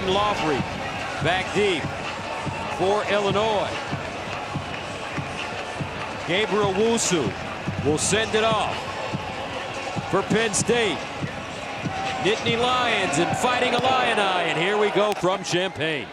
Caden Lawfrey back deep for Illinois. Gabriel Wusu will send it off for Penn State. Nittany Lions and Fighting Illini, and here we go from Champaign.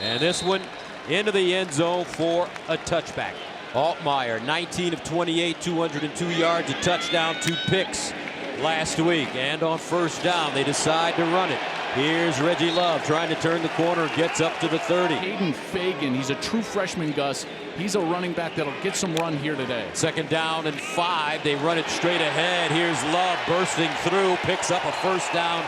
And this one into the end zone for a touchback. Altmaier, 19 of 28, 202 yards, a touchdown, 2 picks last week. And on first down, they decide to run it. Here's Reggie Love trying to turn the corner, gets up to the 30. Hayden Fagan, he's a true freshman, Gus. He's a running back that'll get some run here today. Second down and 5. They run it straight ahead. Here's Love bursting through, picks up a first down.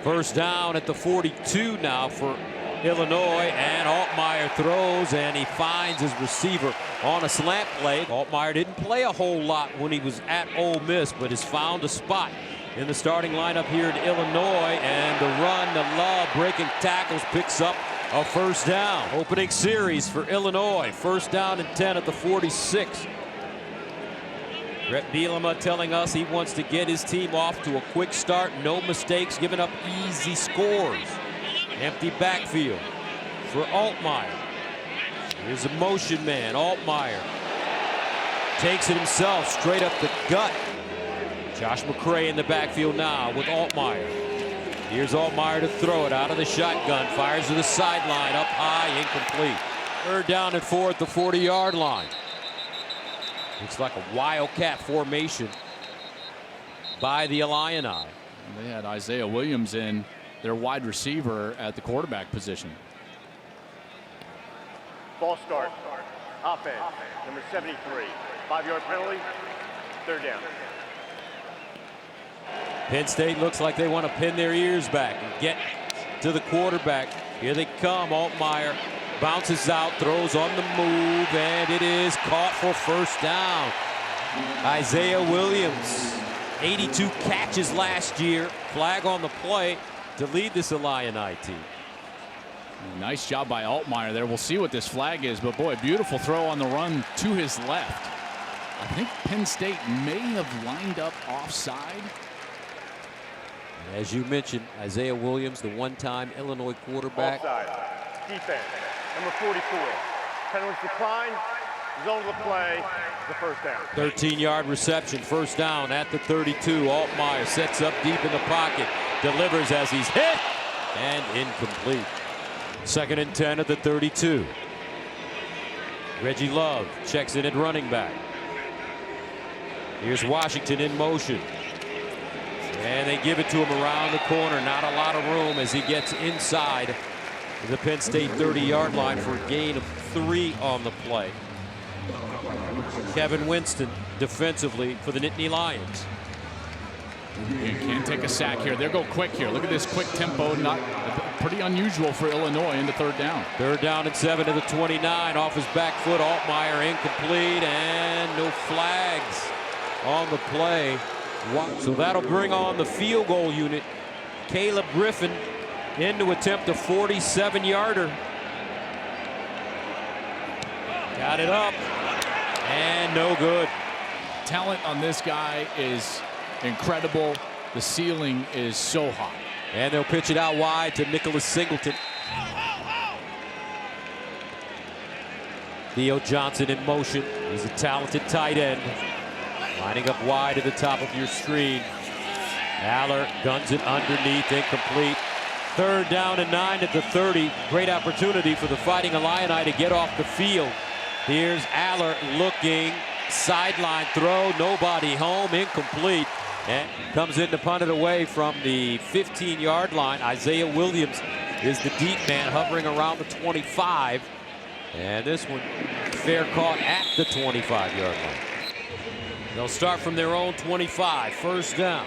First down at the 42 now for Illinois, and Altmaier throws, and he finds his receiver on a slant play. Altmaier didn't play a whole lot when he was at Ole Miss, but has found a spot in the starting lineup here at Illinois, and the run to Love, breaking tackles, picks up a first down. Opening series for Illinois, first down and 10 at the 46. Brett Bielema telling us he wants to get his team off to a quick start, no mistakes, giving up easy scores. Empty backfield for Altmaier. Here's a motion man. Altmaier takes it himself straight up the gut. Josh McCray in the backfield now with Altmaier. Here's Altmaier to throw it out of the shotgun. Fires to the sideline, up high, incomplete. Third down and 4 at the 40-yard line. Looks like a wildcat formation by the Illini. They had Isaiah Williams in, their wide receiver, at the quarterback position. Ball start. Offense, number 73. 5-yard penalty, third down. Penn State looks like they want to pin their ears back and get to the quarterback. Here they come. Altmaier bounces out, throws on the move, and it is caught for first down. Isaiah Williams, 82 catches last year. Flag on the play to lead this Illini team. Nice job by Altmaier there. We'll see what this flag is, but boy, beautiful throw on the run to his left. I think Penn State may have lined up offside. As you mentioned, Isaiah Williams, the one-time Illinois quarterback. Offside. Defense, number 44. Penalties decline. Zone of the play. The first down. 13-yard reception. First down at the 32. Altmaier sets up deep in the pocket. Delivers as he's hit. And incomplete. Second and 10 at the 32. Reggie Love checks in at running back. Here's Washington in motion. And they give it to him around the corner. Not a lot of room as he gets inside the Penn State 30-yard line for a gain of 3 on the play. Kevin Winston defensively for the Nittany Lions. You can't take a sack here. They'll go quick here. Look at this quick tempo. Not pretty unusual for Illinois into third down. Third down and 7 to the 29. Off his back foot. Altmaier incomplete, and no flags on the play. So that'll bring on the field goal unit. Caleb Griffin in to attempt a 47-yarder. Got it up, and no good. Talent on this guy is incredible. The ceiling is so high. And they'll pitch it out wide to Nicholas Singleton. Theo Johnson in motion. He's a talented tight end. Lining up wide at the top of your screen. Aller guns it underneath, incomplete. Third down and 9 at the 30. Great opportunity for the Fighting Illini to get off the field. Here's Aller looking, sideline throw, nobody home, incomplete. And comes in to punt it away from the 15-yard line. Isaiah Williams is the deep man, hovering around the 25. And this one, fair caught at the 25-yard line. They'll start from their own 25, first down.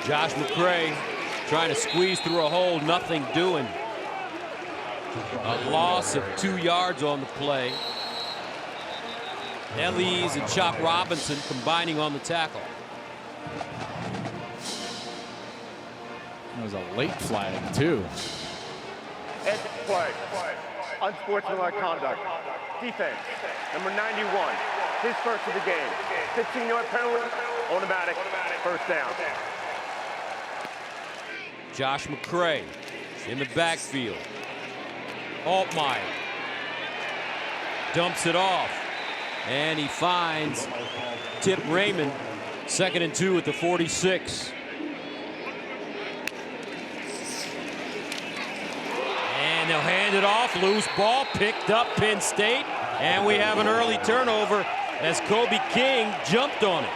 Josh McCray trying to squeeze through a hole, nothing doing. A loss of 2 yards on the play. Ellies and Chop Robinson combining on the tackle. That was a late flag, too. Head play. Unsportsmanlike conduct. Defense, number 91. his first of the game. 15-yard penalty, automatic, first down. Josh McCray in the backfield. Altmaier dumps it off, and he finds Tip Raymond. 2nd and 2 at the 46. And they'll hand it off. Loose ball picked up Penn State. And we have an early turnover as Kobe King jumped on it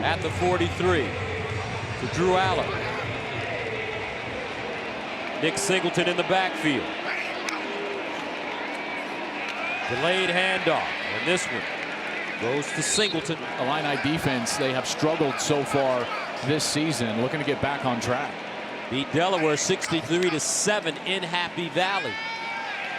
at the 43 for Drew Allen. Nick Singleton in the backfield. Delayed handoff. And this one goes to Singleton. Illini defense, they have struggled so far this season, looking to get back on track. Beat Delaware 63-7 in Happy Valley.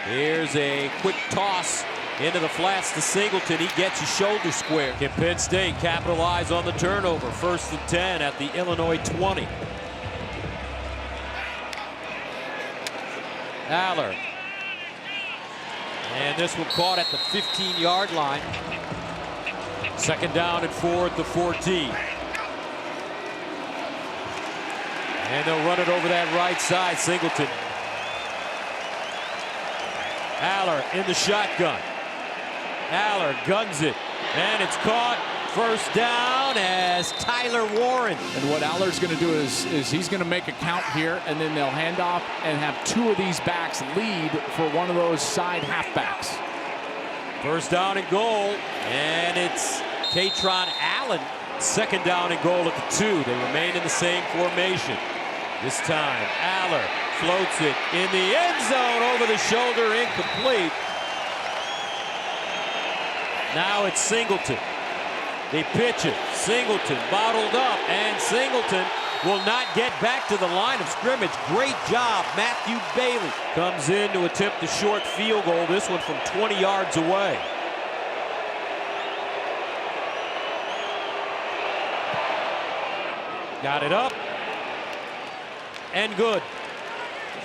Here's a quick toss into the flats to Singleton. He gets his shoulder square. Can Penn State capitalize on the turnover? 1st and 10 at the Illinois 20. Aller. And this one caught at the 15-yard line. 2nd down and 4 at the 14. And they'll run it over that right side. Singleton. Aller in the shotgun. Aller guns it. And it's caught. 1st down as Tyler Warren. And what Aller's going to do is he's going to make a count here, and then they'll hand off and have 2 of these backs lead for one of those side halfbacks. 1st down and goal. And it's Kaytron Allen. 2nd down and goal at the 2. They remain in the same formation. This time, Aller floats it in the end zone, over the shoulder, incomplete. Now it's Singleton. They pitch it. Singleton bottled up, and Singleton will not get back to the line of scrimmage. Great job. Matthew Bailey comes in to attempt the short field goal, this one from 20 yards away. Got it up. And good.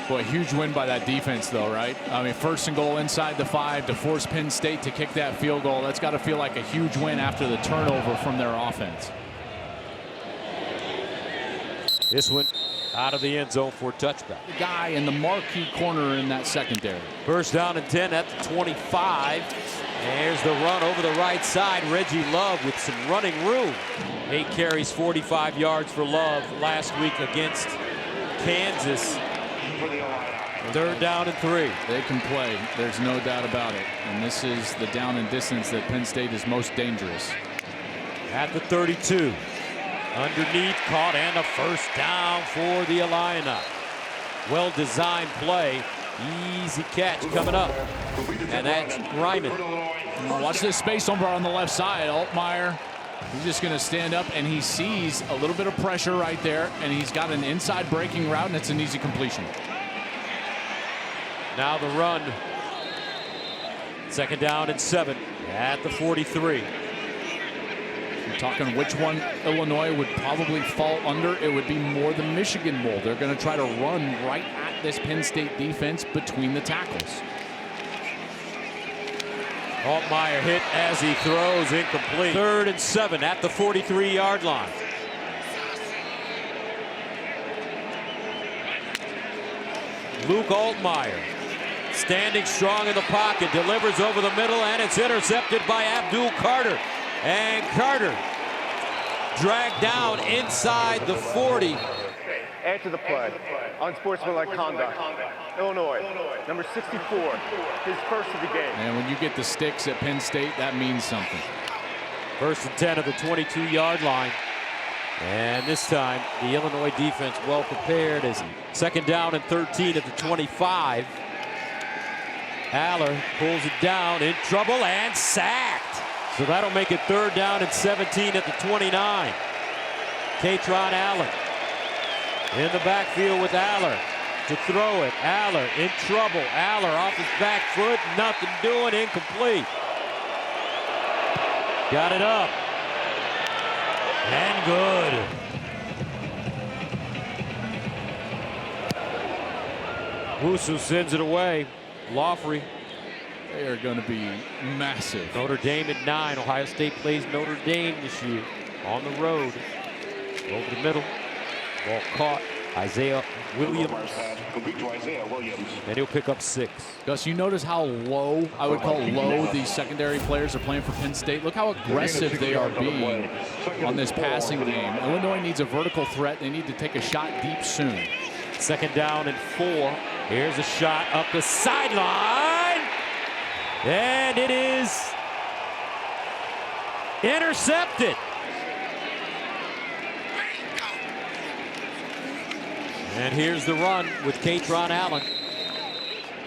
Boy, huge win by that defense, though, right? I mean, 1st and goal inside the 5 to force Penn State to kick that field goal. That's got to feel like a huge win after the turnover from their offense. This one out of the end zone for a touchback. The guy in the marquee corner in that secondary. 1st down and 10 at the 25. There's the run over the right side. Reggie Love with some running room. 8 carries, 45 yards for Love last week against Kansas. 3rd down and 3. They can play. There's no doubt about it. And this is the down and distance that Penn State is most dangerous. At the 32. Underneath, caught, and a 1st down for the Illini. Well-designed play. Easy catch coming up. And that's Ryman. Watch this space over on the left side. Altmaier, he's just going to stand up, and he sees a little bit of pressure right there, and he's got an inside breaking route, and it's an easy completion. Now the run. 2nd down and 7 at the 43. We're talking which one Illinois would probably fall under. It would be more the Michigan Bowl. They're going to try to run right at this Penn State defense between the tackles. Altmaier hit as he throws, incomplete. 3rd and 7 at the 43-yard line. Luke Altmaier standing strong in the pocket, delivers over the middle, and it's intercepted by Abdul Carter. And Carter dragged down inside the 40. After the play, unsportsmanlike conduct. Illinois, number 64, his first of the game. And when you get the sticks at Penn State, that means something. 1st and 10 at the 22-yard line. And this time, the Illinois defense well prepared as 2nd down and 13 at the 25. Aller pulls it down, in trouble, and sacked. So that'll make it 3rd down and 17 at the 29. Kaytron Allen in the backfield with Aller to throw it. Aller in trouble. Aller off his back foot, nothing doing, incomplete. Got it up. And good. Wusu sends it away. Laughley They are going to be massive. Notre Dame at 9. Ohio State plays Notre Dame this year on the road. Over the middle. Ball caught. Isaiah Williams. And he'll pick up 6. Gus, you notice how low, I would call low, these secondary players are playing for Penn State? Look how aggressive they are being on this passing game. Illinois needs a vertical threat. They need to take a shot deep soon. 2nd down and 4. Here's a shot up the sideline. And it is intercepted. And here's the run with Kaytron Allen.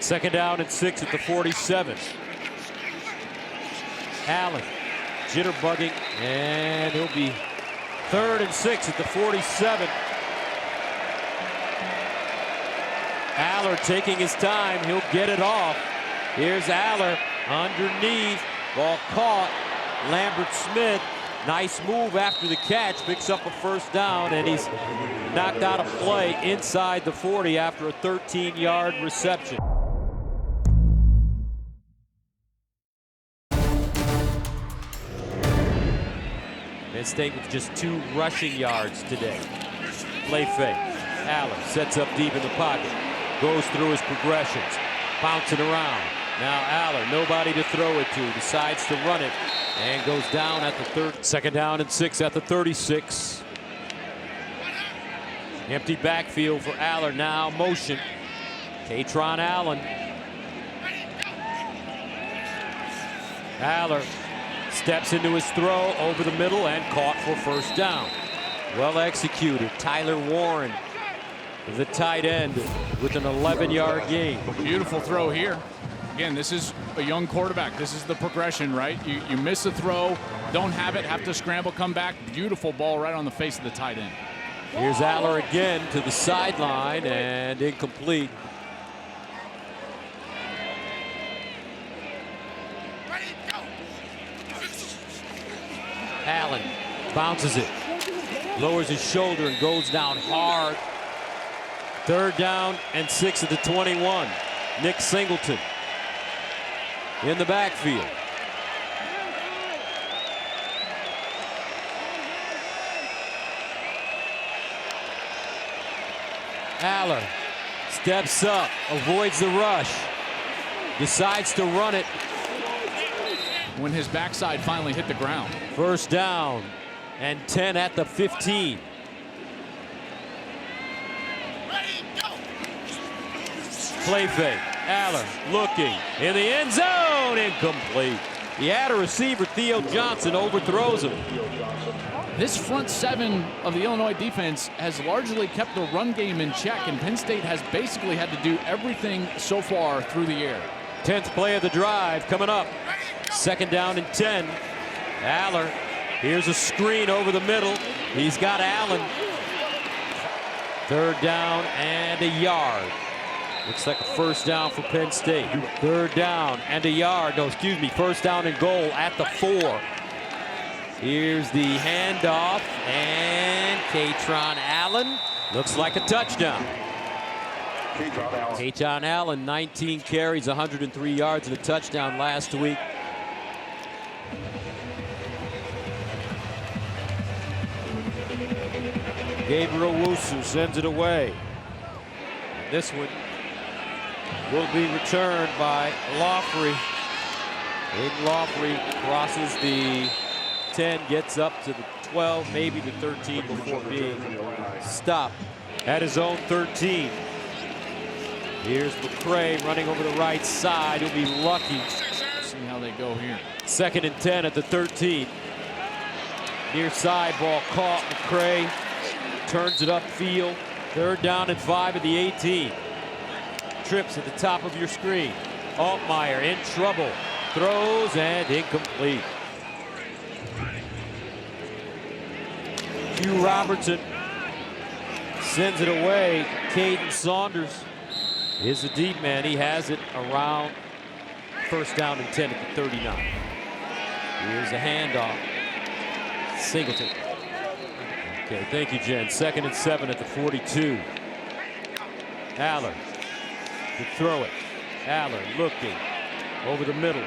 2nd down and 6 at the 47. Allen jitterbugging, and he'll be 3rd and 6 at the 47. Aller taking his time. He'll get it off. Here's Aller underneath. Ball caught. Lambert Smith. Nice move after the catch. Picks up a 1st down, and he's knocked out of play inside the 40 after a 13-yard reception. Penn State with just 2 rushing yards today. Play fake. Aller sets up deep in the pocket. Goes through his progressions. Bouncing around. Now Aller, nobody to throw it to. Decides to run it and goes down at the 2nd down and 6 at the 36. Empty backfield for Aller now. Motion. Kaytron Allen. Aller steps into his throw over the middle and caught for 1st down. Well executed. Tyler Warren, the tight end, with an 11-yard gain. Beautiful throw here. Again, this is a young quarterback. This is the progression, right? You miss a throw, don't have it, have to scramble, come back. Beautiful ball right on the face of the tight end. Here's Aller again to the sideline and incomplete. Allen bounces it, lowers his shoulder and goes down hard. 3rd down and 6 at the 21. Nick Singleton in the backfield. Aller steps up, avoids the rush, decides to run it. When his backside finally hit the ground. 1st down and 10 at the 15. Play fake. Aller looking in the end zone. Incomplete. He had a receiver, Theo Johnson, overthrows him. This front 7 of the Illinois defense has largely kept the run game in check, and Penn State has basically had to do everything so far through the air. 10th play of the drive coming up. 2nd down and 10. Aller, here's a screen over the middle. He's got Allen. 3rd down and a yard. Looks like a 1st down for Penn State. 3rd down and a yard. No, excuse me, 1st down and goal at the 4. Here's the handoff, and Kaytron Allen looks like a touchdown. Kaytron Allen, 19 carries, 103 yards, and a touchdown last week. Gabriel Wusu sends it away. This one will be returned by Laughley. Aiden Laughley crosses the 10, gets up to the 12, maybe the 13 before being stopped at his own 13. Here's McCray running over the right side. He'll be lucky. See how they go here. 2nd and 10 at the 13. Near side ball caught. McCray turns it upfield. 3rd down and 5 at the 18. Trips at the top of your screen. Altmaier in trouble. Throws and incomplete. Hugh Robertson sends it away. Caden Saunders is the deep man. He has it around 1st down and 10 at the 39. Here's a handoff. Singleton. Okay, thank you, Jen. 2nd and 7 at the 42. Aller to throw it. Aller looking. Over the middle.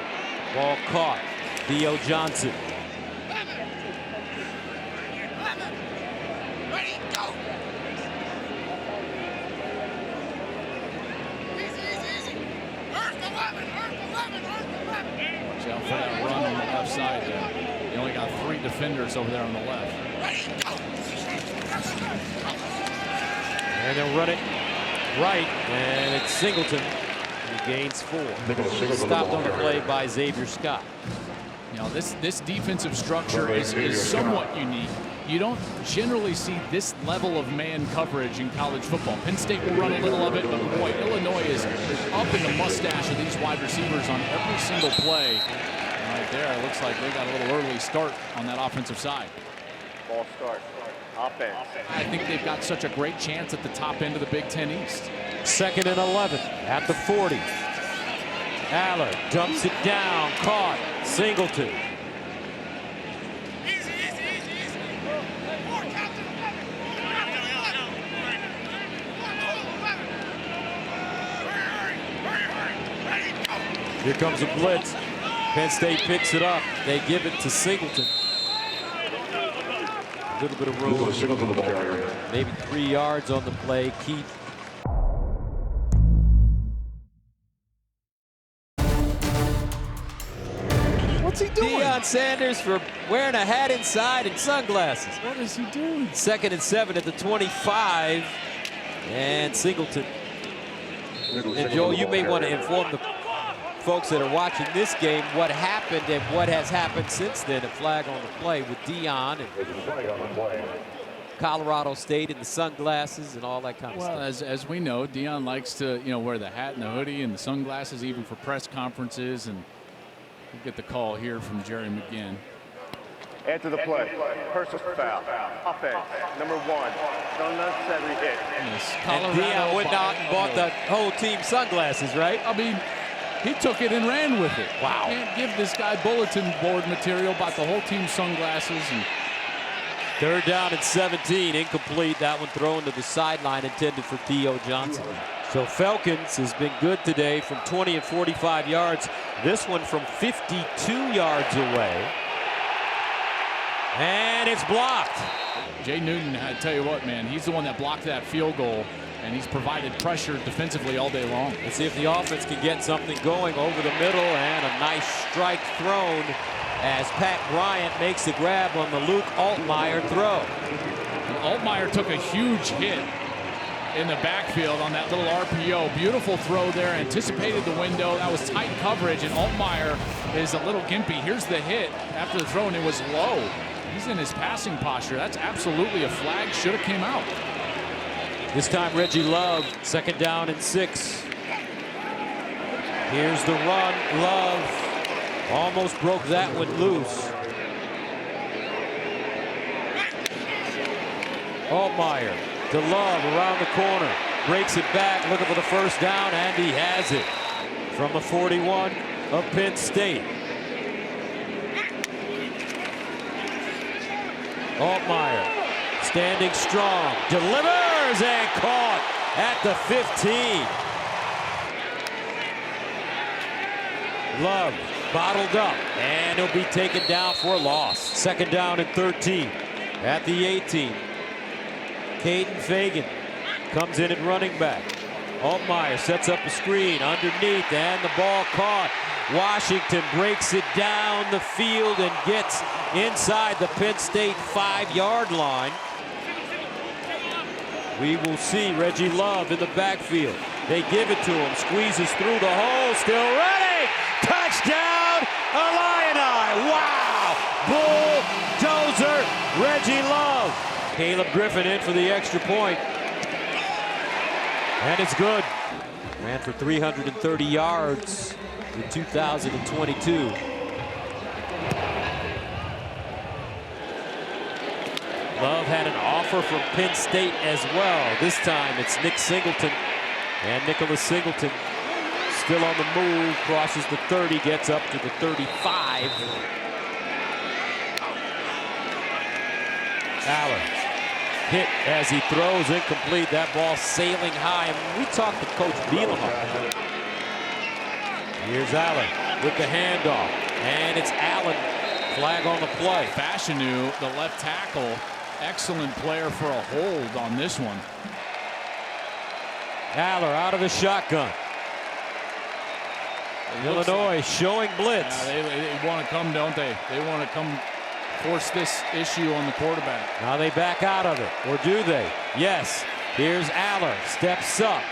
Ball caught. Theo Johnson. Watch out for that run on the left side there. You only got 3 defenders over there on the left. And they'll run it right, and it's Singleton who gains 4. Stopped on the play by Xavier Scott. You know, this defensive structure is somewhat unique. You don't generally see this level of man coverage in college football. Penn State will run a little of it, but boy, Illinois is up in the mustache of these wide receivers on every single play. And right there, it looks like they got a little early start on that offensive side. Ball start. Offense. I think they've got such a great chance at the top end of the Big Ten East. 2nd and 11 at the 40. Aller dumps it down, caught. Singleton. Here comes a blitz. Penn State picks it up. They give it to Singleton. A little bit of room. Maybe 3 yards on the play. Keith. What's he doing? Deion Sanders for wearing a hat inside and sunglasses. What is he doing? 2nd and 7 at the 25. And Singleton. And Joel, you may want to inform the folks that are watching this game what happened and what has happened since then. A flag on the play with Deion and Colorado State and the sunglasses and all that kind of stuff. Well, as we know, Deion likes to wear the hat and the hoodie and the sunglasses even for press conferences, and we'll get the call here from Jerry McGinn. Add to the play. Personal foul. Offense. Number 1. Unnecessary hit. Yes, And Deion went out and bought the whole team sunglasses, right? I mean, he took it and ran with it. Wow. You can't give this guy bulletin board material about the whole team's sunglasses. And 3rd down and 17, incomplete. That one thrown to the sideline, intended for Theo Johnson. So Falcons has been good today from 20 and 45 yards. This one from 52 yards away. And it's blocked. Jay Newton, I tell you what, man, he's the one that blocked that field goal, and he's provided pressure defensively all day long. Let's see if the offense can get something going over the middle, and a nice strike thrown as Pat Bryant makes the grab on the Luke Altmaier throw. And Altmaier took a huge hit in the backfield on that little RPO. Beautiful throw there, anticipated the window. That was tight coverage, and Altmaier is a little gimpy. Here's the hit after the throw, and it was low. He's in his passing posture. That's absolutely a flag. Should have came out. This time Reggie Love, 2nd down and 6. Here's the run. Love almost broke that one loose. Altmaier to Love around the corner. Breaks it back, looking for the 1st down, and he has it. From the 41 of Penn State. Altmaier standing strong, delivers and caught at the 15. Love bottled up, and he'll be taken down for a loss. 2nd down and 13 at the 18. Caden Fagan comes in at running back. Altmaier sets up a screen underneath, and the ball caught. Washington breaks it down the field and gets inside the Penn State 5-yard line. We will see Reggie Love in the backfield. They give it to him, squeezes through the hole, still running. Touchdown, Illini. Wow, bulldozer, Reggie Love. Caleb Griffin in for the extra point. And it's good. Ran for 330 yards in 2022. Love had an offer from Penn State as well. This time it's Nick Singleton, and Nicholas Singleton still on the move, crosses the 30, gets up to the 35. Allen hit as he throws, incomplete. That ball sailing high. And we talked to Coach Bielema. Here's Allen. with the handoff. And it's Allen. Flag on the play. Fashanu, the left tackle, excellent player for a hold on this one. Aller out of the shotgun. Illinois showing blitz. They want to come, don't they? They want to come force this issue on the quarterback. Now they back out of it, or do they? Yes. Here's Aller, steps up,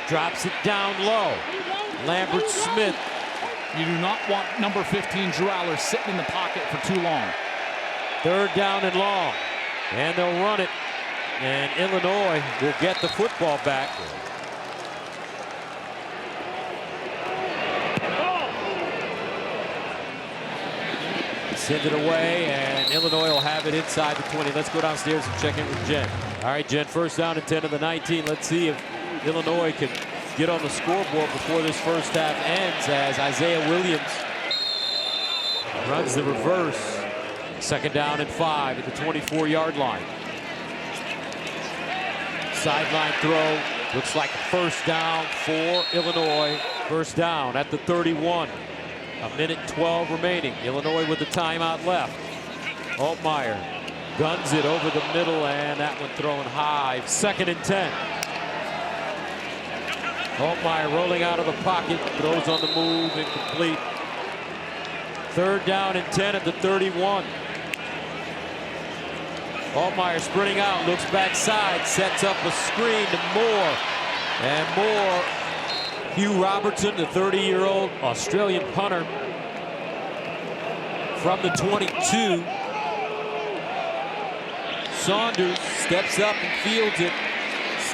drops it down low. Lambert Smith. You do not want number 15, Drew Aller, sitting in the pocket for too long. 3rd down and long. And they'll run it. And Illinois will get the football back. Send it away, and Illinois will have it inside the 20. Let's go downstairs and check in with Jen. All right, Jen, 1st down and 10 of the 19. Let's see if Illinois can get on the scoreboard before this first half ends, as Isaiah Williams runs the reverse. 2nd down and 5 at the 24-yard line. Sideline throw. Looks like 1st down for Illinois. 1st down at the 31. 1:12 remaining. Illinois with the timeout left. Altmaier guns it over the middle, and that one thrown high. 2nd and 10. Altmaier rolling out of the pocket, throws on the move, incomplete. 3rd down and 10 at the 31. Altmaier sprinting out, looks backside, sets up a screen to Moore. And Moore, Hugh Robertson, the 30-year-old Australian punter from the 22. Saunders steps up and fields it.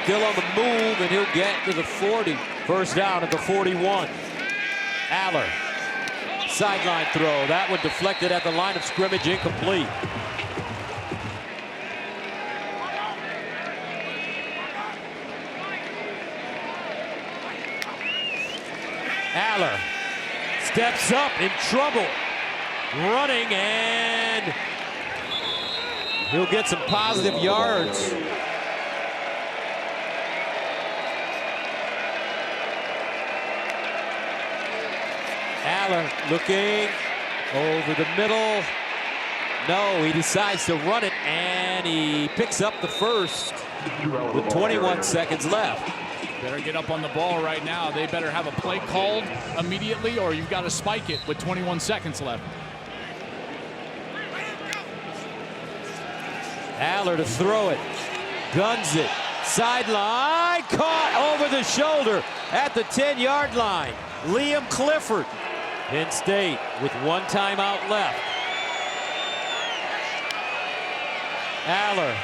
Still on the move, and he'll get to the 40. 1st down at the 41. Aller, sideline throw. That one deflected at the line of scrimmage, incomplete. Aller steps up in trouble, running, and he'll get some positive yards. Aller looking over the middle. No, he decides to run it, and he picks up the 1st with 21 seconds left. Better get up on the ball right now. They better have a play called immediately, or you've got to spike it with 21 seconds left. Aller to throw it. Guns it. Sideline. Caught over the shoulder at the 10-yard line. Liam Clifford. Penn State with 1 timeout left. Aller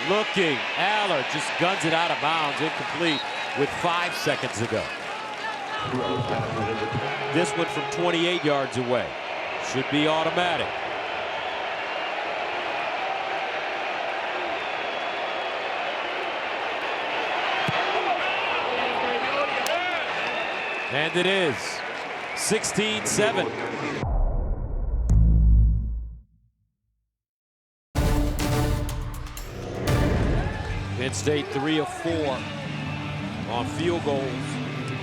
looking. Aller just guns it out of bounds, incomplete, with 5 seconds to go. This one from 28 yards away. Should be automatic. And it is 16-7. Penn State 3 of 4 on field goals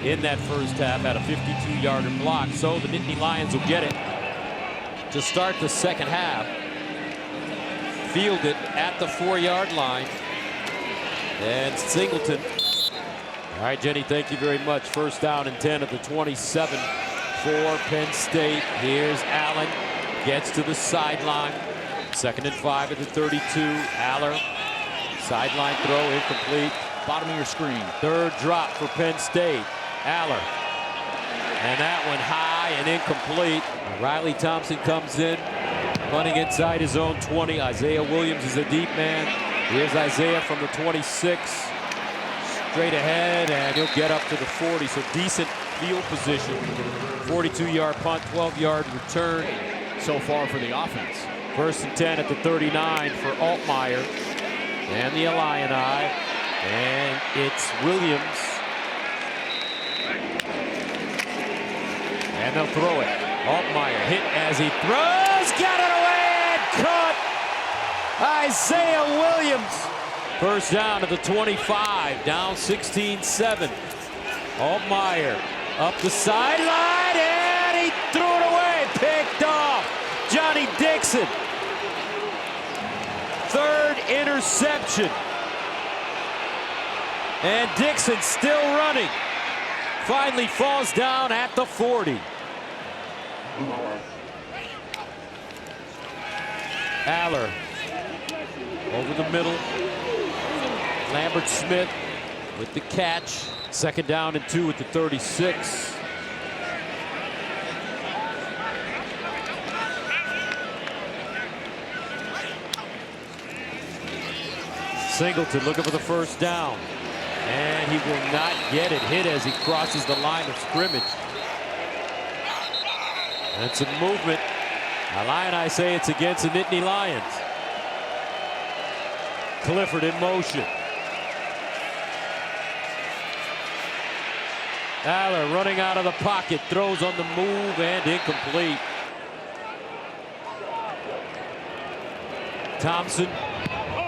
in that first half, at a 52-yarder block. So the Nittany Lions will get it to start the second half. Field it at the 4-yard line. And Singleton. All right, Jenny, thank you very much. 1st down and 10 at the 27 for Penn State. Here's Allen. Gets to the sideline. 2nd and 5 at the 32. Aller. Sideline throw, incomplete. Bottom of your screen. 3rd drop for Penn State. Aller. And that one high and incomplete. Riley Thompson comes in, punting inside his own 20. Isaiah Williams is a deep man. Here's Isaiah from the 26. Straight ahead, and he'll get up to the 40. So decent field position. 42-yard punt, 12-yard return So far for the offense. 1st and 10 at the 39 for Altmaier and the Illini. And it's Williams. And they'll throw it. Altmaier hit as he throws. Got it away and caught. Isaiah Williams. 1st down at the 25. Down 16-7. Altmaier up the sideline, and threw it away, picked off. Johnny Dixon. Third interception. And Dixon still running. Finally falls down at the 40. Aller over the middle. Lambert Smith with the catch. 2nd down and 2 at the 36. Singleton looking for the 1st down. And he will not get it. Hit as he crosses the line of scrimmage. And some movement. Illini say it's against the Nittany Lions. Clifford in motion. Aller running out of the pocket, throws on the move and incomplete. Thompson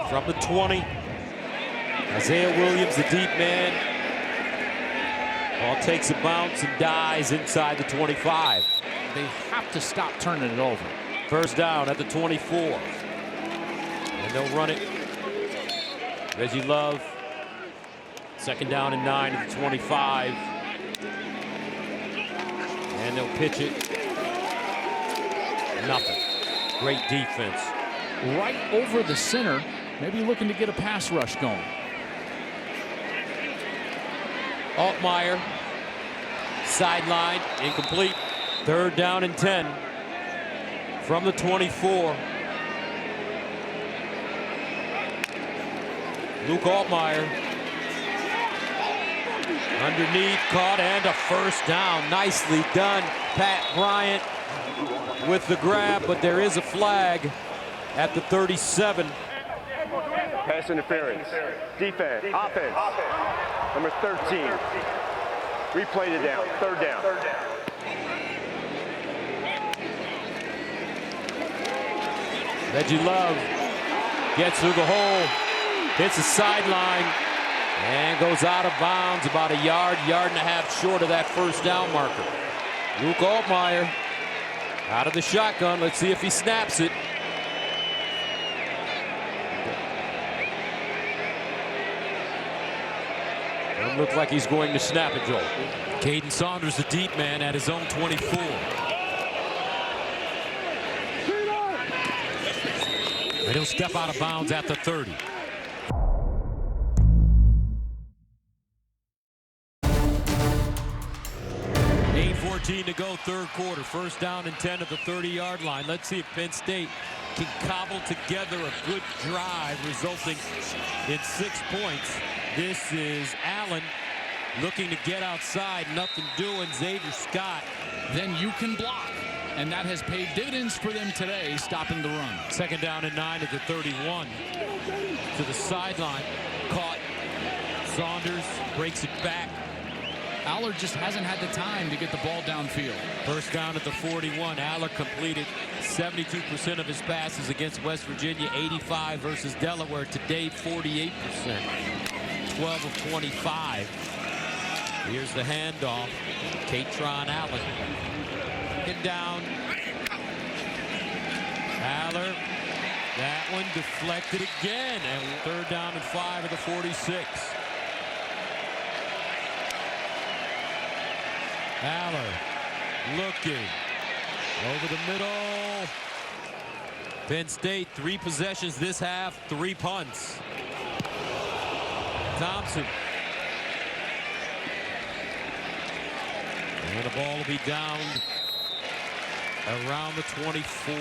from the 20. Isaiah Williams, the deep man. Ball takes a bounce and dies inside the 25. They have to stop turning it over. 1st down at the 24. And they'll run it. Reggie Love. 2nd down and 9 at the 25. And they'll pitch it. Nothing. Great defense. Right over the center. Maybe looking to get a pass rush going. Altmaier. Sideline. Incomplete. 3rd down and 10. From the 24. Luke Altmaier. Underneath, caught, and a 1st down. Nicely done. Pat Bryant with the grab, but there is a flag at the 37. Pass interference. Defense. Offense. Number 13. Replay the down. 3rd down. Reggie Love gets through the hole, hits the sideline, and goes out of bounds about a yard and a half short of that 1st down marker. Luke Altmaier out of the shotgun. Let's see if he snaps it. Doesn't look like he's going to snap it, Joel. Caden Saunders, the deep man, at his own 24. And he'll step out of bounds at the 30. .14 to go, 3rd quarter. 1st down and 10 at the 30-yard line. Let's see if Penn State can cobble together a good drive resulting in 6 points. This is Allen looking to get outside. Nothing doing. Xavier Scott. Then you can block. And that has paid dividends for them today, stopping the run. 2nd down and 9 at the 31. To the sideline. Caught. Saunders breaks it back. Aller just hasn't had the time to get the ball downfield. 1st down at the 41. Aller completed 72% of his passes against West Virginia, 85 versus Delaware. Today, 48%. 12 of 25. Here's the handoff. Kaytron Allen. Get down. Aller. That one deflected again. And 3rd down and 5 at the 46. Aller looking over the middle. Penn State 3 possessions this half, 3 punts. Thompson. And the ball will be down around the 24.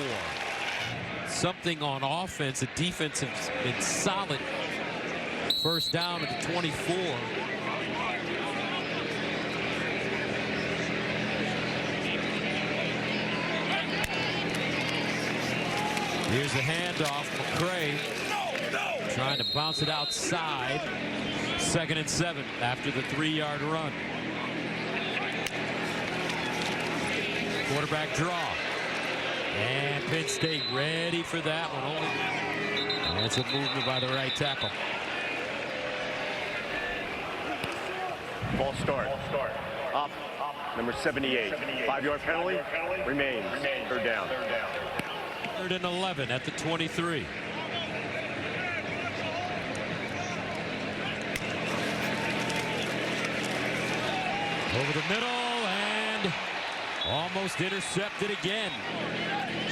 Something on offense. The defense has been solid. 1st down at the 24. Here's the handoff. McCray trying to bounce it outside. 2nd and 7 after the 3-yard run. Quarterback draw. And Penn State ready for that one. That's a movement by the right tackle. Ball start. Up. Number 78. 5-yard penalty. Remains. Third down. 3rd and 11 at the 23. Over the middle and almost intercepted again.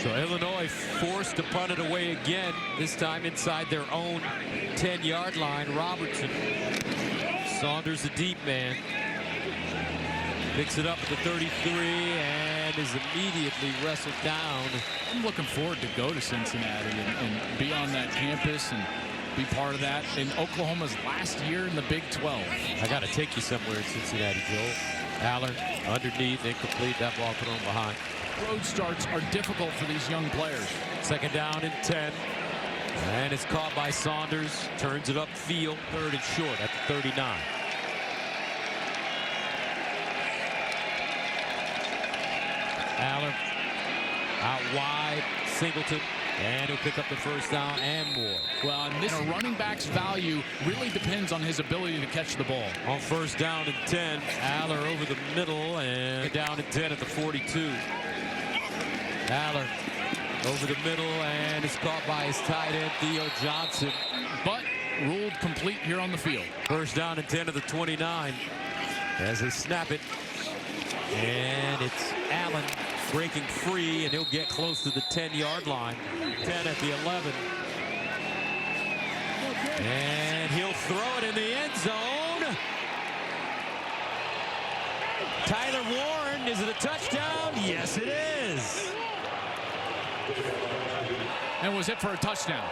So Illinois forced to punt it away again, this time inside their own 10-yard line. Robertson. Saunders, the deep man. Picks it up at the 33 and is immediately wrestled down. I'm looking forward to go to Cincinnati and be on that campus and be part of that in Oklahoma's last year in the Big 12. I got to take you somewhere in Cincinnati, Joel. Aller underneath, incomplete, that ball thrown behind. Road starts are difficult for these young players. 2nd down and 10. And it's caught by Saunders. Turns it upfield. 3rd and short at the 39. Aller out wide. Singleton. And he'll pick up the 1st down and more. Well, and this running back's value really depends on his ability to catch the ball. On 1st down and 10, Aller over the middle and down and 10 at the 42. Aller over the middle and is caught by his tight end, Theo Johnson. But ruled complete here on the field. 1st down and 10 at the 29 as they snap it. And it's Allen breaking free, and he'll get close to the 10-yard line. 10 at the 11. And he'll throw it in the end zone. Tyler Warren, is it a touchdown? Yes, it is. And was it for a touchdown?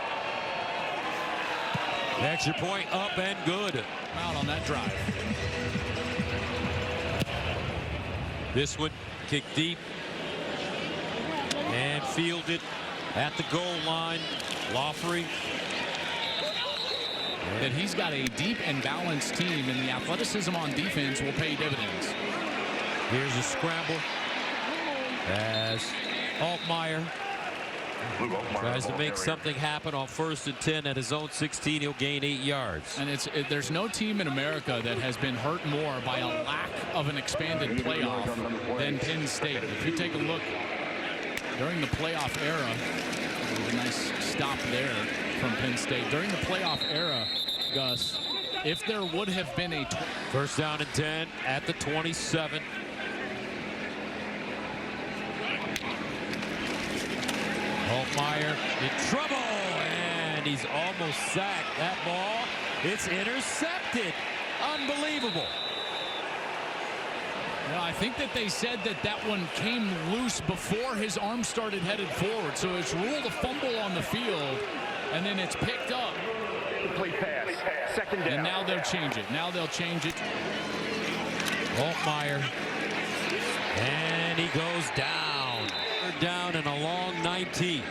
Extra point up and good. Out on that drive. This one kicked deep and fielded at the goal line. Lawfrey. That he's got a deep and balanced team, and the athleticism on defense will pay dividends. Here's a scramble as Altmaier tries to make something happen on 1st and 10 at his own 16. He'll gain 8 yards. And there's no team in America that has been hurt more by a lack of an expanded playoff than Penn State. If you take a look during the playoff era, there's a nice stop there from Penn State. During the playoff era, Gus, if there would have been a 1st down and 10 at the 27. Altmaier in trouble, and he's almost sacked. That ball, it's intercepted. Unbelievable. Well, I think that they said that one came loose before his arm started headed forward, so it's ruled a fumble on the field, and then it's picked up. Complete pass. 2nd down. And now they'll change it. Now they'll change it. Altmaier, and he goes down. 3rd down and a long 19.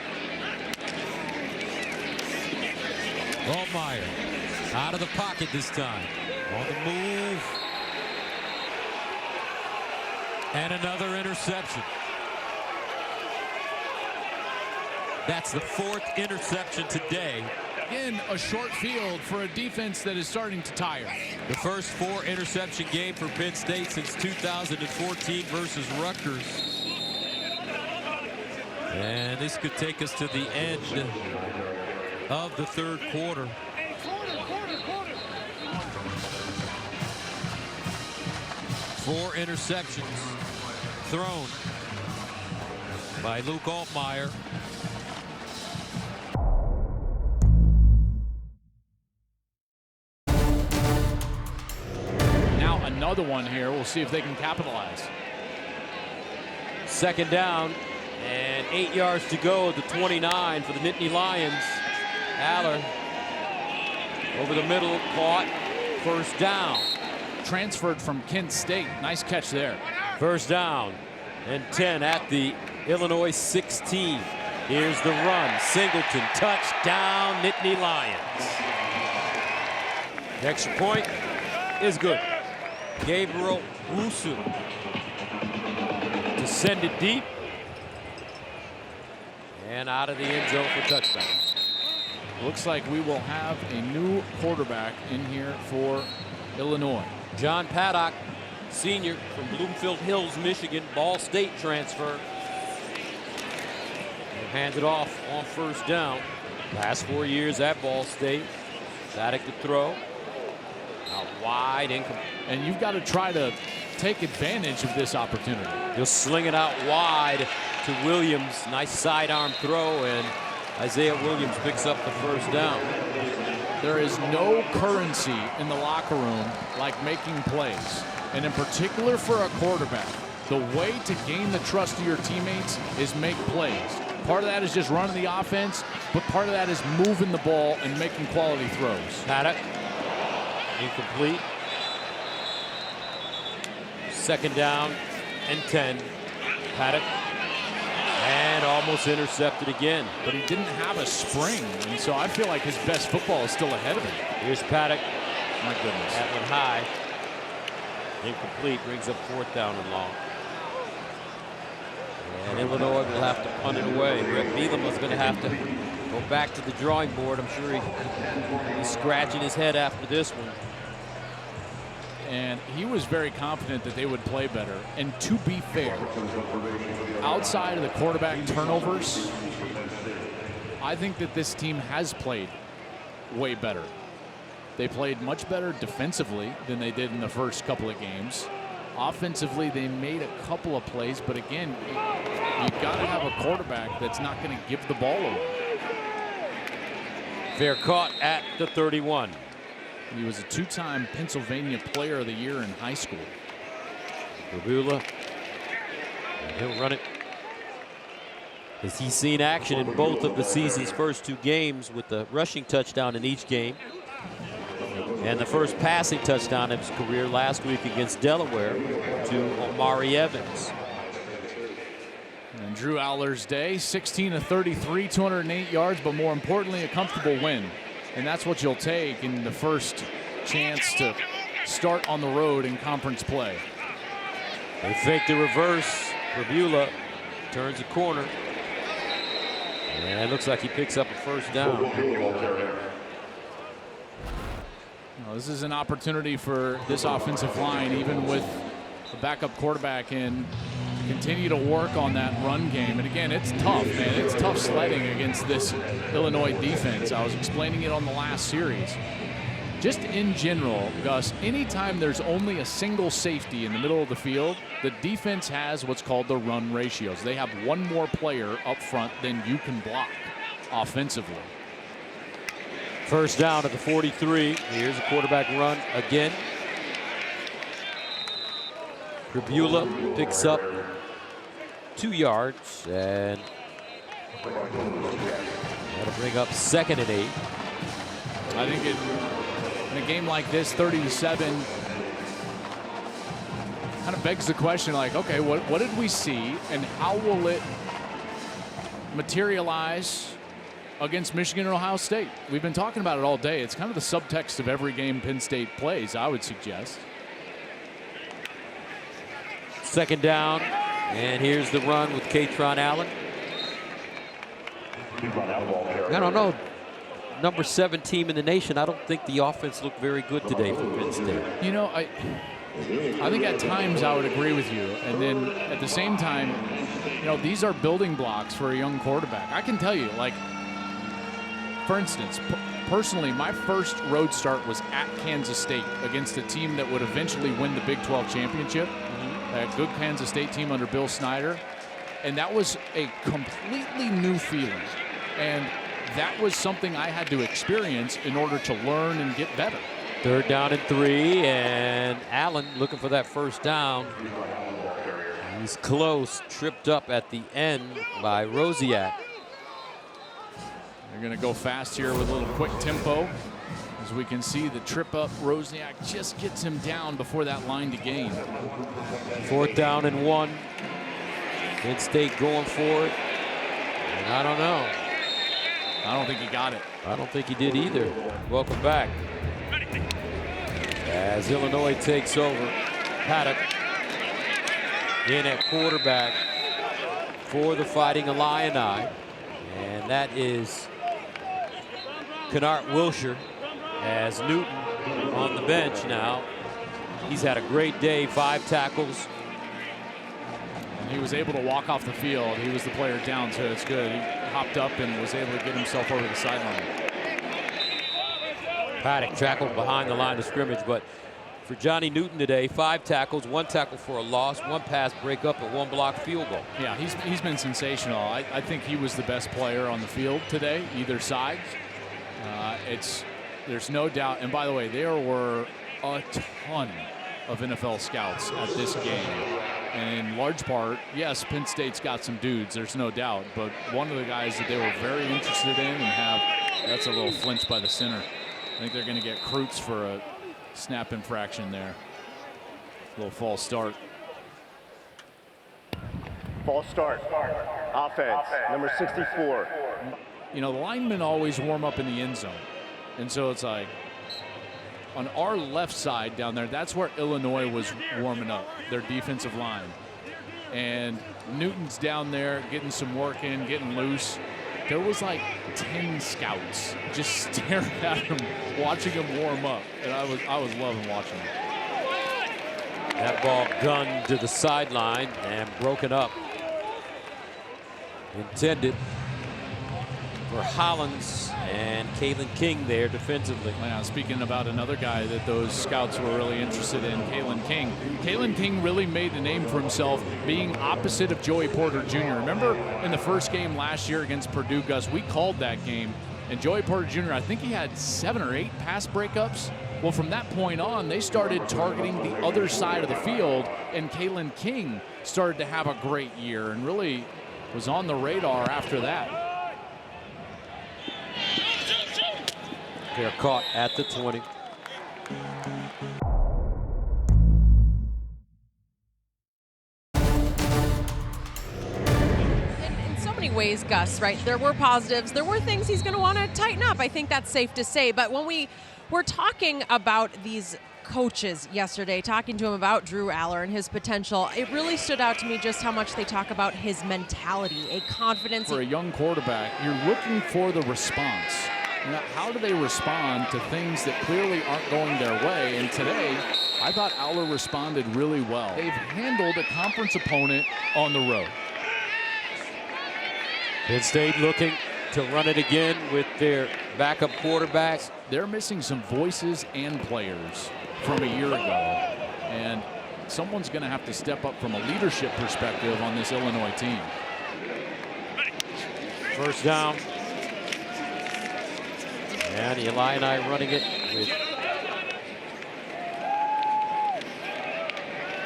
Altmaier out of the pocket this time. On the move. And another interception. That's the 4th interception today. Again, a short field for a defense that is starting to tire. The first 4 interception game for Penn State since 2014 versus Rutgers. And this could take us to the end of the 3rd quarter. Four interceptions thrown by Luke Altmaier. Now another one here. We'll see if they can capitalize. 2nd down and 8 yards to go at the 29 for the Nittany Lions. Aller over the middle, caught. 1st down. Transferred from Kent State. Nice catch there. 1st down and 10 at the Illinois 16. Here's the run. Singleton, touchdown, Nittany Lions. The extra point is good. Gabriel Wusu to send it deep. And out of the end zone for touchdown. Looks like we will have a new quarterback in here for Illinois. John Paddock senior from Bloomfield Hills, Michigan, Ball State transfer. And hands it off on first down. Last 4 years at Ball State. Paddock to throw. Out wide, incomplete. And you've got to try to take advantage of this opportunity. He'll sling it out wide to Williams. Nice sidearm throw, and Isaiah Williams picks up the first down. There is no currency in the locker room like making plays. And in particular for a quarterback, the way to gain the trust of your teammates is make plays. Part of that is just running the offense, but part of that is moving the ball and making quality throws. Paddock, incomplete. Second down and 10. Paddock, and almost intercepted again. But he didn't have a spring, and so I feel like his best football is still ahead of him. Here's Paddock. My goodness. That one high. Incomplete, brings up fourth down and long. And Illinois will have to punt it away. Brett Beetham was going to have to go back to the drawing board. I'm sure he's scratching his head after this one. And he was very confident that they would play better. And to be fair, outside of the quarterback turnovers, I think that this team has played way better. They played much better defensively than they did in the first couple of games. Offensively, they made a couple of plays, but again, you've got to have a quarterback that's not going to give the ball away. Fair caught at the 31. He was a two-time Pennsylvania Player of the Year in high school. Rabula, he'll run it. As he's seen action in both of the season's first two games with the rushing touchdown in each game. And the first passing touchdown of his career last week against Delaware to Omari Evans. And Drew Aller's day, 16 of 33, 208 yards, but more importantly, a comfortable win. And that's what you'll take in the first chance to start on the road in conference play. They fake the reverse. Rabula turns the corner. And it looks like he picks up a first down. Well, this is an opportunity for this offensive line, even with a backup quarterback in, continue to work on that run game. And again, it's tough, man. It's tough sledding against this Illinois defense. I was explaining it on the last series. Just in general, Gus, anytime there's only a single safety in the middle of the field, the defense has what's called the run ratios. They have one more player up front than you can block offensively. First down at the 43. Here's a quarterback run again. Rabula picks up 2 yards, and that'll bring up 2nd and 8. I think in a game like this, 30-7, kind of begs the question, like, okay, what did we see, and how will it materialize against Michigan and Ohio State? We've been talking about it all day. It's kind of the subtext of every game Penn State plays, I would suggest. Second down, and here's the run with Kaytron Allen. I don't know. Number 7 team in the nation. I don't think the offense looked very good today for Penn State. You know, I think at times I would agree with you. And then at the same time, you know, these are building blocks for a young quarterback. I can tell you, like, for instance, personally, my first road start was at Kansas State against a team that would eventually win the Big 12 championship. A good Kansas State team under Bill Snyder. And that was a completely new feeling. And that was something I had to experience in order to learn and get better. Third down and 3, and Allen looking for that first down. He's close, tripped up at the end by Rosiak. They're going to go fast here with a little quick tempo. As we can see, the trip up, Rosiak just gets him down before that line to gain. 4th down and 1. Penn State going for it. And I don't know. I don't think he got it. I don't think he did either. Welcome back. As Illinois takes over, Paddock in at quarterback for the Fighting Illini. And that is Kennard Wilshire, as Newton on the bench now. He's had a great day, 5 tackles. And he was able to walk off the field. He was the player down, so it's good. He hopped up and was able to get himself over the sideline. Paddock tackled behind the line of scrimmage, but for Johnny Newton today, 5 tackles, 1 tackle for a loss, 1 pass breakup, and 1 blocked field goal. Yeah, he's been sensational. I think he was the best player on the field today, either side. There's no doubt. And by the way, there were a ton of NFL scouts at this game. And in large part, yes, Penn State's got some dudes, there's no doubt. But one of the guys that they were very interested in that's a little flinch by the center. I think they're going to get Kreutz for a snap infraction there. A little false start. False start. Offense, number 64. You know, the linemen always warm up in the end zone. And so it's like, on our left side down there, that's where Illinois was warming up, their defensive line. And Newton's down there getting some work in, getting loose. There was like 10 scouts just staring at him, watching him warm up. And I was loving watching him. That ball gunned to the sideline and broken up. Intended for Hollins and Kalen King there defensively. Now, speaking about another guy that those scouts were really interested in, Kalen King. Kalen King really made a name for himself being opposite of Joey Porter Jr. Remember in the first game last year against Purdue, Gus, we called that game, and Joey Porter Jr., I think he had 7 or 8 pass breakups. Well, from that point on, they started targeting the other side of the field, and Kalen King started to have a great year and really was on the radar after that. They're caught at the 20. In so many ways, Gus, right? There were positives. There were things he's going to want to tighten up. I think that's safe to say. But when we were talking about these coaches yesterday, talking to him about Drew Aller and his potential, it really stood out to me just how much they talk about his mentality, a confidence. For a young quarterback, you're looking for the response. Now, how do they respond to things that clearly aren't going their way? And today, I thought Aller responded really well. They've handled a conference opponent on the road. Penn State looking to run it again with their backup quarterbacks. They're missing some voices and players from a year ago. And someone's going to have to step up from a leadership perspective on this Illinois team. First down. And the Illini running it with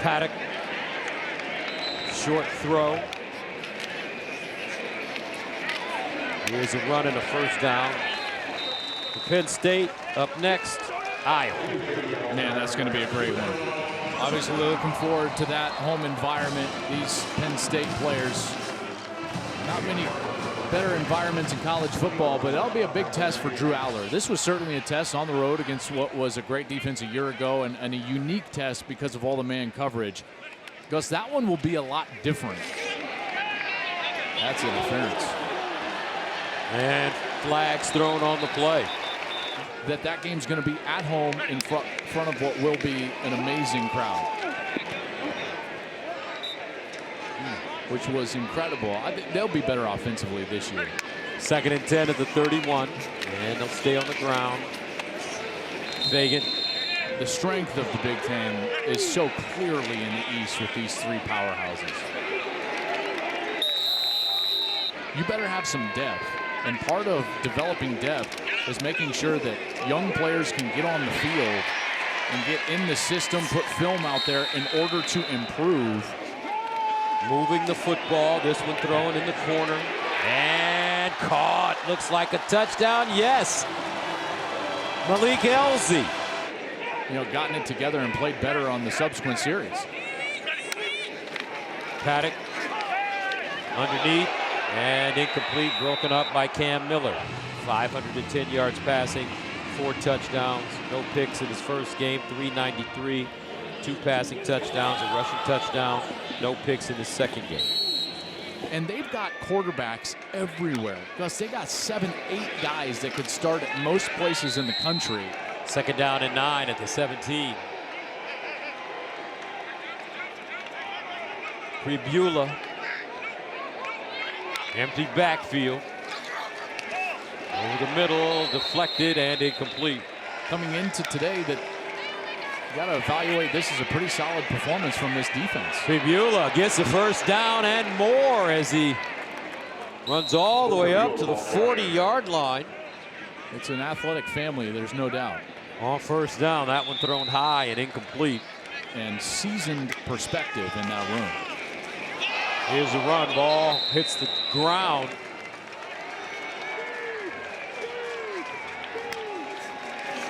Paddock. Short throw. Here's a run and a first down. For Penn State up next, Iowa. Man, that's going to be a great one. Obviously looking forward to that home environment. These Penn State players, not many better environments in college football, but that'll be a big test for Drew Aller. This was certainly a test on the road against what was a great defense a year ago, and a unique test because of all the man coverage. Gus, that one will be a lot different. That's interference. And flags thrown on the play. That game's going to be at home in front of what will be an amazing crowd. Which was incredible. I think they'll be better offensively this year. 2nd and 10 at the 31, and they'll stay on the ground. Fagan. The strength of the Big Ten is so clearly in the East with these 3 powerhouses. You better have some depth, and part of developing depth is making sure that young players can get on the field and get in the system, put film out there in order to improve. Moving the football, this one thrown in the corner, and caught. Looks like a touchdown, yes. Malik Elzy. You know, gotten it together and played better on the subsequent series. Paddock underneath, and incomplete, broken up by Cam Miller. 510 yards passing, 4 touchdowns, no picks in his first game, 393. 2 passing touchdowns, a rushing touchdown, no picks in his second game. And they've got quarterbacks everywhere. Gus, they got 7, 8 guys that could start at most places in the country. 2nd down and 9 at the 17. Pribula. Empty backfield. Over the middle, deflected and incomplete. Coming into today, that you got to evaluate this as a pretty solid performance from this defense. Pribula gets the first down and more as he runs all the way up to the 40-yard line. It's an athletic family, there's no doubt. On first down, that one thrown high and incomplete. And seasoned perspective in that room. Here's the run. Ball hits the ground.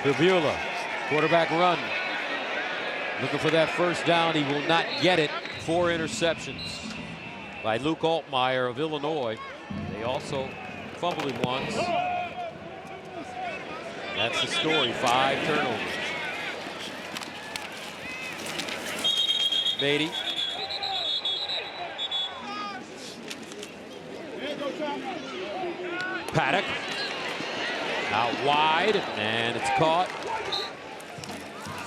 Pribula, quarterback run. Looking for that first down. He will not get it. 4 interceptions by Luke Altmaier of Illinois. They also fumbled it once. That's the story. 5 turnovers. Beatty. Paddock. Out wide, and it's caught.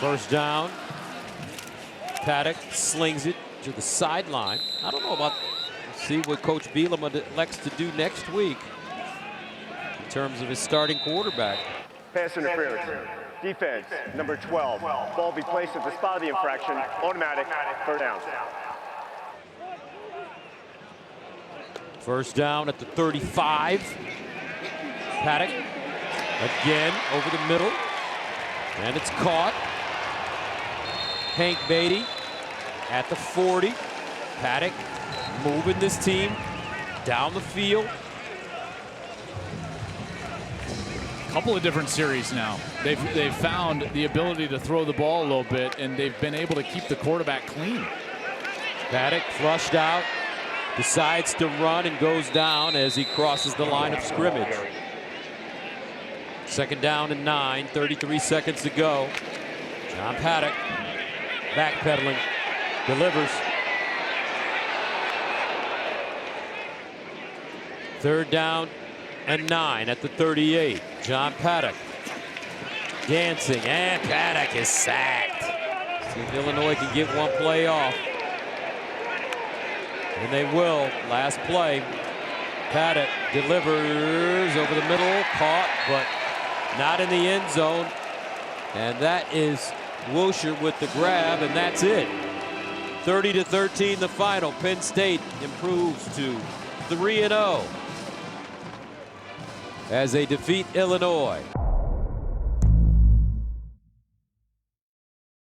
First down. Paddock slings it to the sideline. I don't know about, see what Coach Bielema elects to do next week in terms of his starting quarterback. Pass interference. Defense, number 12. Ball be placed at the spot of the infraction. Automatic, first down. First down at the 35. Paddock again over the middle. And it's caught. Hank Beatty at the 40. Paddock moving this team down the field. Couple of different series now. They've found the ability to throw the ball a little bit, and they've been able to keep the quarterback clean. Paddock flushed out, decides to run and goes down as he crosses the line of scrimmage. Second down and 9, 33 seconds to go. John Paddock backpedaling, delivers. Third down and 9 at the 38. John Paddock dancing, and Paddock is sacked. See if Illinois can get one play off. And they will. Last play. Paddock delivers over the middle, caught, but not in the end zone. And that is Wosher with the grab, and that's it. 30-13 the final. Penn State improves to 3-0 as they defeat Illinois.